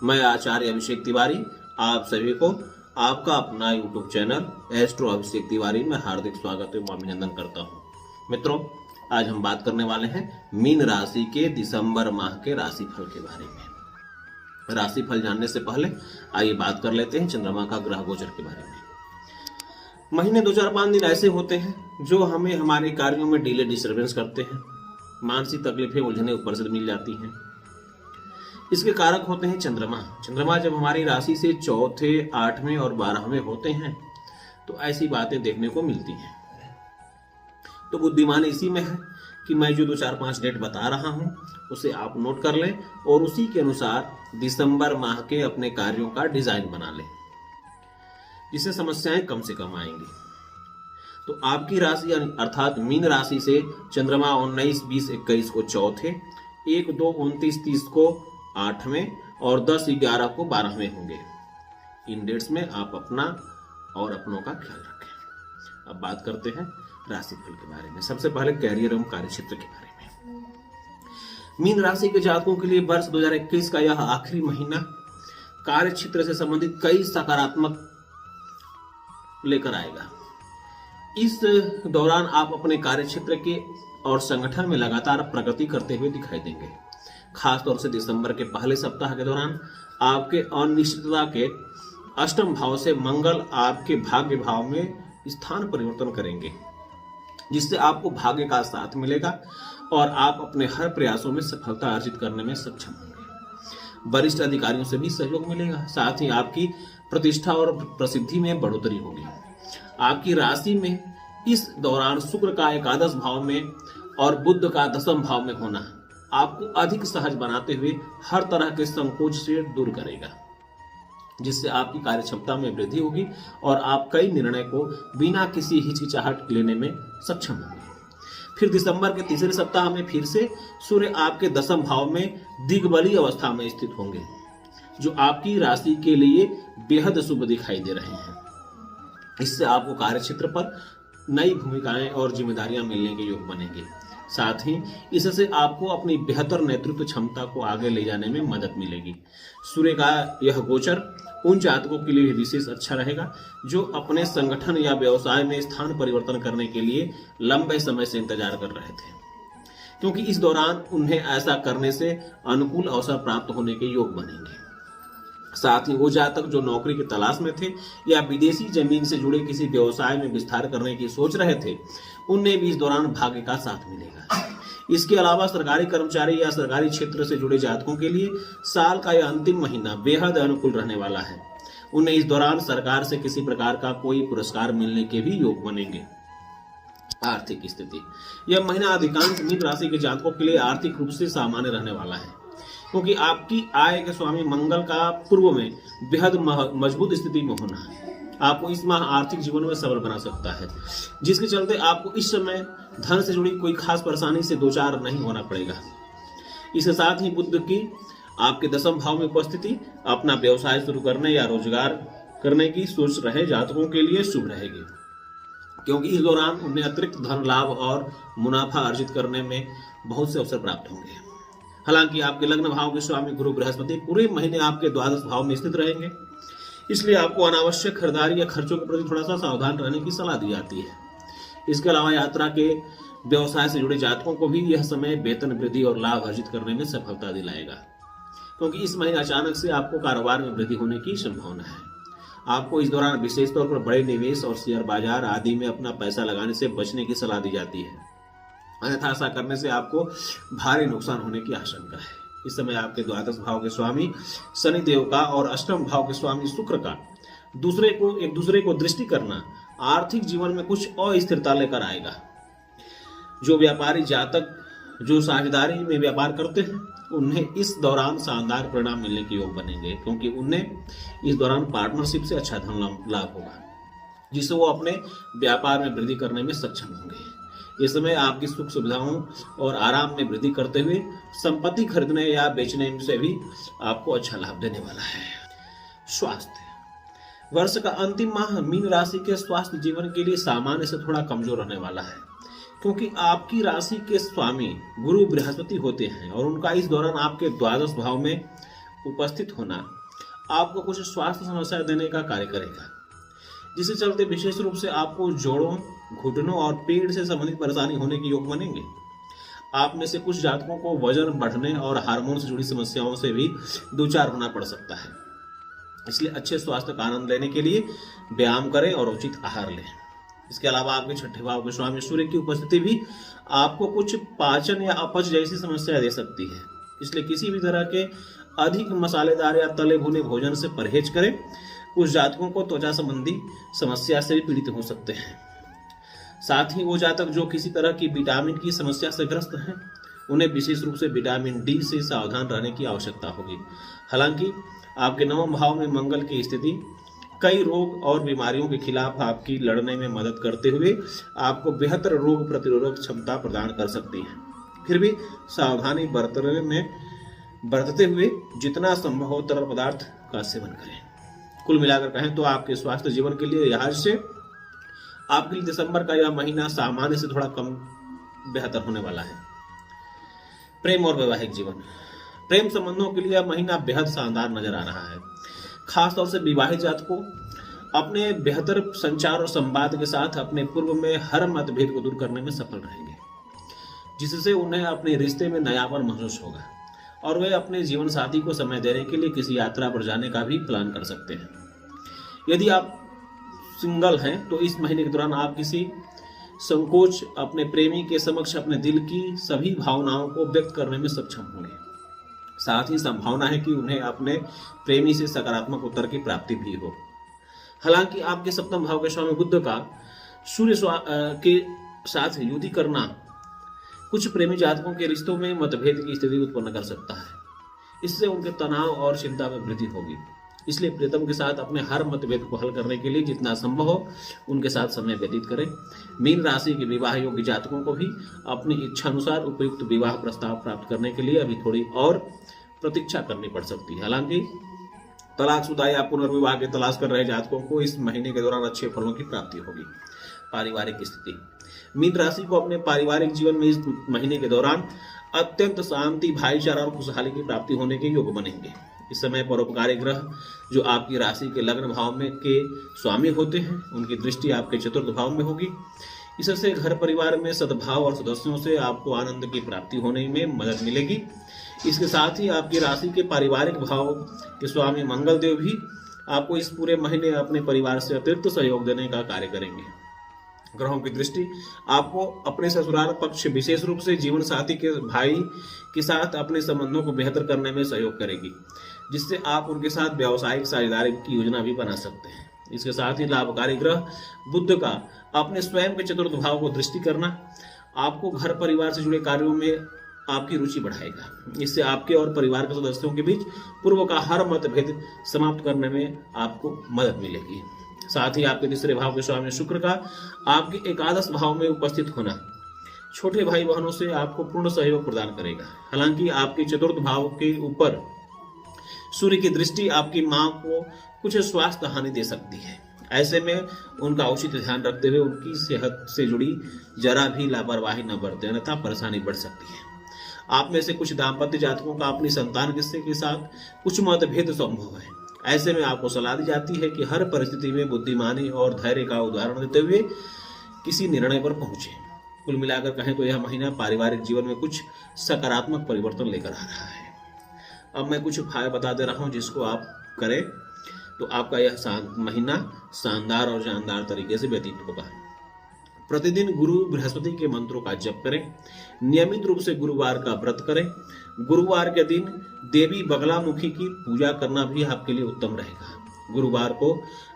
मैं आचार्य अभिषेक तिवारी आप सभी को आपका अपना YouTube channel astro Abhishek Tiwari में हार्दिक स्वागत एवं अभिनंदन करता हूं। मित्रों, आज हम बात करने वाले हैं मीन राशि के दिसंबर माह के राशिफल के बारे में। राशिफल जानने से पहले आइए बात कर लेते हैं चंद्रमा का ग्रह गोचर के बारे में। महीने 2-4-5 दिन ऐसे होते हैं जो हमें हमारे कार्यों में डिले डिस्टर्बेंस करते हैं, मानसिक तकलीफें उलझने ऊपर से मिल जाती हैं। इसके कारक होते हैं चंद्रमा। चंद्रमा जब हमारी राशि से चौथे, 8वें और 12वें होते हैं तो ऐसी बातें देखने को मिलती हैं। तो बुद्धिमान इसी में है कि मैं जो 2-4-5 डेट बता रहा हूं उसे आप नोट कर लें और उसी के अनुसार दिसंबर माह के अपने कार्यों का डिजाइन बना लें, जिससे समस्याएं कम से कम आएंगी। तो आपकी राशि अर्थात मीन राशि से चंद्रमा 19, 20, 21 को चौथे, 1, 2, 29, 30 को 8वें और 10, 11 को 12वें होंगे। इन डेट्स में आप अपना और अपनों का ख्याल रखें। अब बात करते हैं राशिफल के बारे में। सबसे पहले कैरियर एवं कार्यक्षेत्र के बारे में। मीन राशि के जातकों के लिए वर्ष 2021 का यह आखिरी महीना कार्यक्षेत्र से संबंधित कई सकारात्मक लेकर आएगा। इस दौरान आप अपने कार्यक्षेत्र के और संगठन में लगातार प्रगति करते हुए दिखाई देंगे। खासतौर से दिसंबर के पहले सप्ताह के दौरान आपके अनिश्चितता के अष्टम भाव से मंगल आपके भाग्य भाव में स्थान परिवर्तन करेंगे, जिससे आपको भाग्य का साथ मिलेगा और आप अपने हर प्रयासों में सफलता अर्जित करने में सक्षम होंगे। वरिष्ठ अधिकारियों से भी सहयोग मिलेगा, साथ ही आपकी प्रतिष्ठा और प्रसिद्धि में बढ़ोतरी होगी। आपकी राशि में इस दौरान शुक्र का एकादश भाव में और बुध का दसम भाव में होना आपको अधिक सहज बनाते हुए हर तरह के संकोच से दूर करेगा, जिससे आपकी कार्यक्षमता में वृद्धि होगी और आप कई निर्णय को बिना किसी हिचकिचाहट लेने में सक्षम होंगे। फिर दिसंबर के तीसरे सप्ताह में फिर से सूर्य आपके दसम भाव में दिग्बलीय अवस्था में स्थित होंगे, जो आपकी राशि के लिए बेहद शुभ दिखाई दे रहे हैं। इससे आपको कार्यक्षेत्र पर नई भूमिकाएं और जिम्मेदारियां मिलने के योग बनेंगे। साथ ही इससे आपको अपनी बेहतर नेतृत्व क्षमता को आगे ले जाने में मदद मिलेगी। सूर्य का यह गोचर उन जातकों के लिए विशेष अच्छा रहेगा जो अपने संगठन या व्यवसाय में स्थान परिवर्तन करने के लिए लंबे समय से इंतजार कर रहे थे, क्योंकि इस दौरान उन्हें ऐसा करने से अनुकूल अवसर प्राप्त होने के योग बनेंगे। साथ ही वो जातक जो नौकरी की तलाश में थे या विदेशी जमीन से जुड़े किसी व्यवसाय में विस्तार करने की सोच रहे थे, उन्हें भी इस दौरान भाग्य का साथ मिलेगा। इसके अलावा सरकारी कर्मचारी या सरकारी क्षेत्र से जुड़े जातकों के लिए साल का यह अंतिम महीना बेहद अनुकूल रहने वाला है। उन्हें इस दौरान सरकार से किसी प्रकार का कोई पुरस्कार मिलने के भी योग बनेंगे। आर्थिक स्थिति, यह महीना अधिकांश मीन राशि के जातकों के लिए आर्थिक रूप से सामान्य रहने वाला है, क्योंकि आपकी आय के स्वामी मंगल का पूर्व में बेहद मजबूत स्थिति में होना है आपको इस माह आर्थिक जीवन में सबल बना सकता है, जिसके चलते आपको इस समय धन से जुड़ी कोई खास परेशानी से दो चार नहीं होना पड़ेगा। इसके साथ ही बुध की आपके दसम भाव में उपस्थिति अपना व्यवसाय शुरू करने या रोजगार करने की सोच रहे जातकों के लिए शुभ रहेगी, क्योंकि इस दौरान उन्हें अतिरिक्त धन लाभ और मुनाफा अर्जित करने में बहुत से अवसर प्राप्त होंगे। हालांकि आपके लग्न भाव के स्वामी गुरु बृहस्पति पूरे महीने आपके द्वादश भाव में स्थित रहेंगे, इसलिए आपको अनावश्यक खरीदारी या खर्चों के प्रति थोड़ा सा सावधान रहने की सलाह दी जाती है। इसके अलावा यात्रा के व्यवसाय से जुड़े जातकों को भी यह समय वेतन वृद्धि और लाभ अर्जित करने में सफलता दिलाएगा, क्योंकि इस महीने अचानक से आपको कारोबार में वृद्धि होने की संभावना है। आपको इस दौरान विशेष तौर पर बड़े निवेश और शेयर बाजार आदि में अपना पैसा लगाने से बचने की सलाह दी जाती है, अन्यथा ऐसा करने से आपको भारी नुकसान होने की आशंका है। इस समय आपके द्वादश भाव के स्वामी शनि देव का और अष्टम भाव के स्वामी शुक्र का एक दूसरे को दृष्टि करना आर्थिक जीवन में कुछ अस्थिरता लेकर आएगा। जो व्यापारी जातक जो साझेदारी में व्यापार करते हैं उन्हें इस दौरान शानदार परिणाम मिलने के योग बनेंगे, क्योंकि उन्हें इस दौरान पार्टनरशिप से अच्छा धन लाभ होगा, जिससे वो अपने व्यापार में वृद्धि करने में सक्षम होंगे। इस समय आपकी सुख सुविधाओं और आराम में वृद्धि करते हुए संपत्ति खरीदने या बेचने से भी आपको अच्छा लाभ देने वाला है। स्वास्थ्य, वर्ष का अंतिम माह मीन राशि के स्वास्थ्य जीवन के लिए सामान्य से थोड़ा कमजोर रहने वाला है, क्योंकि आपकी राशि के स्वामी गुरु बृहस्पति होते हैं और उनका इस दौरान आपके द्वादश भाव में उपस्थित होना आपको कुछ स्वास्थ्य समस्या देने का कार्य करेगा, जिसके चलते विशेष रूप से आपको जोड़ों, घुटनों और पेट से संबंधित परेशानी होने के योग बनेंगे। आप में से कुछ जातकों को वजन बढ़ने और हार्मोन से जुड़ी समस्याओं से भी दो चार होना पड़ सकता है। इसलिए अच्छे स्वास्थ्य का आनंद लेने के लिए व्यायाम करें और उचित आहार लें। इसके अलावा आपके छठे भाव के स्वामी सूर्य की उपस्थिति भी आपको कुछ पाचन या अपच जैसी समस्या दे सकती है। इसलिए किसी भी तरह के अधिक मसालेदार या तले भुने भोजन से परहेज करें। कुछ जातकों को त्वचा संबंधी समस्या से भी पीड़ित हो सकते हैं। साथ ही वो जातक जो किसी तरह की विटामिन की समस्या से ग्रस्त हैं, उन्हें विशेष रूप से विटामिन डी से सावधान रहने की आवश्यकता होगी। हालांकि आपके नवम भाव में मंगल की स्थिति कई रोग और बीमारियों के खिलाफ आपकी लड़ने में मदद करते हुए आपको बेहतर रोग प्रतिरोधक क्षमता प्रदान कर सकती है। फिर भी सावधानी बरतते हुए जितना संभव हो तरल पदार्थ का सेवन करें। कुल मिलाकर कहें तो आपके स्वास्थ्य जीवन के लिए लिहाज से आपके लिए दिसंबर का यह महीना सामान्य से थोड़ा कम बेहतर होने वाला है। प्रेम और वैवाहिक जीवन, प्रेम संबंधों के लिए यह महीना बेहद शानदार नजर आ रहा है। खासतौर से विवाहित जातकों अपने बेहतर संचार और संवाद के साथ अपने पूर्व में हर मतभेद को दूर करने में सफल रहेंगे, जिससे उन्हें अपने रिश्ते में नयापन महसूस होगा और वे अपने जीवन साथी को समय देने के लिए किसी यात्रा पर जाने का भी प्लान कर सकते हैं। यदि आप सिंगल हैं तो इस महीने के दौरान आप किसी संकोच अपने प्रेमी के समक्ष अपने दिल की सभी भावनाओं को व्यक्त करने में सक्षम होंगे। साथ ही संभावना है कि उन्हें अपने प्रेमी से सकारात्मक उत्तर की प्राप्ति भी हो। हालांकि आपके सप्तम भाव के स्वामी बुध का सूर्य के साथ युति करना कुछ प्रेमी जातकों के रिश्तों में मतभेद की स्थिति उत्पन्न कर सकता है। इससे उनके तनाव और चिंता में वृद्धि होगी। इसलिए प्रियतम के साथ अपने हर मतभेद को हल करने के लिए जितना संभव हो उनके साथ समय व्यतीत करें। मीन राशि के विवाह योग्य जातकों को भी अपनी इच्छा अनुसार उपयुक्त विवाह प्रस्ताव प्राप्त करने के लिए अभी थोड़ी और प्रतीक्षा करनी पड़ सकती है। हालांकि तलाकशुदा या पुनर्विवाह की तलाश कर रहे जातकों को इस महीने के दौरान अच्छे फलों की प्राप्ति होगी। पारिवारिक स्थिति, मीन राशि को अपने पारिवारिक जीवन में इस महीने के दौरान अत्यंत शांति, भाईचारा और खुशहाली की प्राप्ति होने के योग बनेंगे। इस समय परोपकारी ग्रह जो आपकी राशि के लग्न भाव में के स्वामी होते हैं, उनकी दृष्टि आपके चतुर्थ भाव में होगी। इससे घर परिवार में सद्भाव और सदस्यों से आपको आनंद की प्राप्ति होने में मदद मिलेगी। इसके साथ ही आपकी राशि के पारिवारिक भाव के स्वामी मंगल देव भी आपको इस पूरे महीने अपने परिवार से अतिरिक्त सहयोग देने का कार्य करेंगे। ग्रहों की दृष्टि आपको अपने ससुराल पक्ष, विशेष रूप से जीवन साथी के भाई के साथ अपने संबंधों को बेहतर करने में सहयोग करेगी, जिससे आप उनके साथ व्यावसायिक साझेदारी की योजना भी बना सकते हैं। इसके साथ ही लाभकारी ग्रह बुध का अपने स्वयं के चतुर्थ भाव को दृष्टि करना आपको घर परिवार से जुड़े कार्यों में आपकी रुचि बढ़ाएगा। इससे आपके और परिवार के सदस्यों के बीच पूर्व का हर मतभेद समाप्त करने में आपको मदद मिलेगी। साथ ही आपके तीसरे भाव के स्वामी शुक्र का आपके एकादश भाव में उपस्थित होना छोटे भाई बहनों से आपको पूर्ण सहयोग प्रदान करेगा। हालांकि आपके चतुर्थ भाव के ऊपर सूर्य की दृष्टि आपकी मां को कुछ स्वास्थ्य हानि दे सकती है। ऐसे में उनका उचित ध्यान रखते हुए उनकी सेहत से जुड़ी जरा भी लापरवाही न बरतें, अन्यथा परेशानी बढ़ सकती है। आप में से कुछ दाम्पत्य जातकों का अपनी संतान के साथ कुछ मतभेद संभव है। ऐसे में आपको सलाह दी जाती है कि हर परिस्थिति में बुद्धिमानी और धैर्य का उदाहरण देते हुए किसी निर्णय पर पहुंचे। कुल मिलाकर कहें तो यह महीना पारिवारिक जीवन में कुछ सकारात्मक परिवर्तन लेकर आ रहा है। अब मैं कुछ उपाय बता दे रहा हूं, जिसको आप करें तो आपका यह महीना शानदार और जानदार तरीके से व्यतीत होगा। प्रतिदिन गुरु बृहस्पति के मंत्रों का जप करें। नियमित रूप से गुरुवार का व्रत करें। गुरुवार के दिन देवी बगलामुखी की पूजा करना भी आपके लिए उत्तम रहेगा। गुरुवार को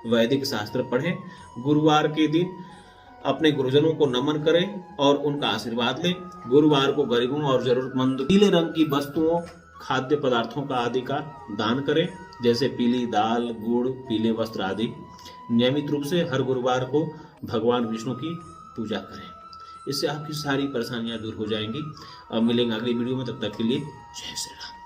वैदिक शास्त्र पढ़ें। गुरुवार के दिन अपने गुरुजनों को नमन करें और उनका आशीर्वाद लें। गुरुवार को गरीबों और जरूरतमंद पीले रंग की वस्तुओं, खाद्य पदार्थों का आदि का दान करें, जैसे पीली दाल, गुड़, पीले वस्त्र आदि। नियमित रूप से हर गुरुवार को भगवान विष्णु की पूजा करें। इससे आपकी सारी परेशानियां दूर हो जाएंगी। अब मिलेंगे अगली वीडियो में, तब तक के लिए जय श्री राम।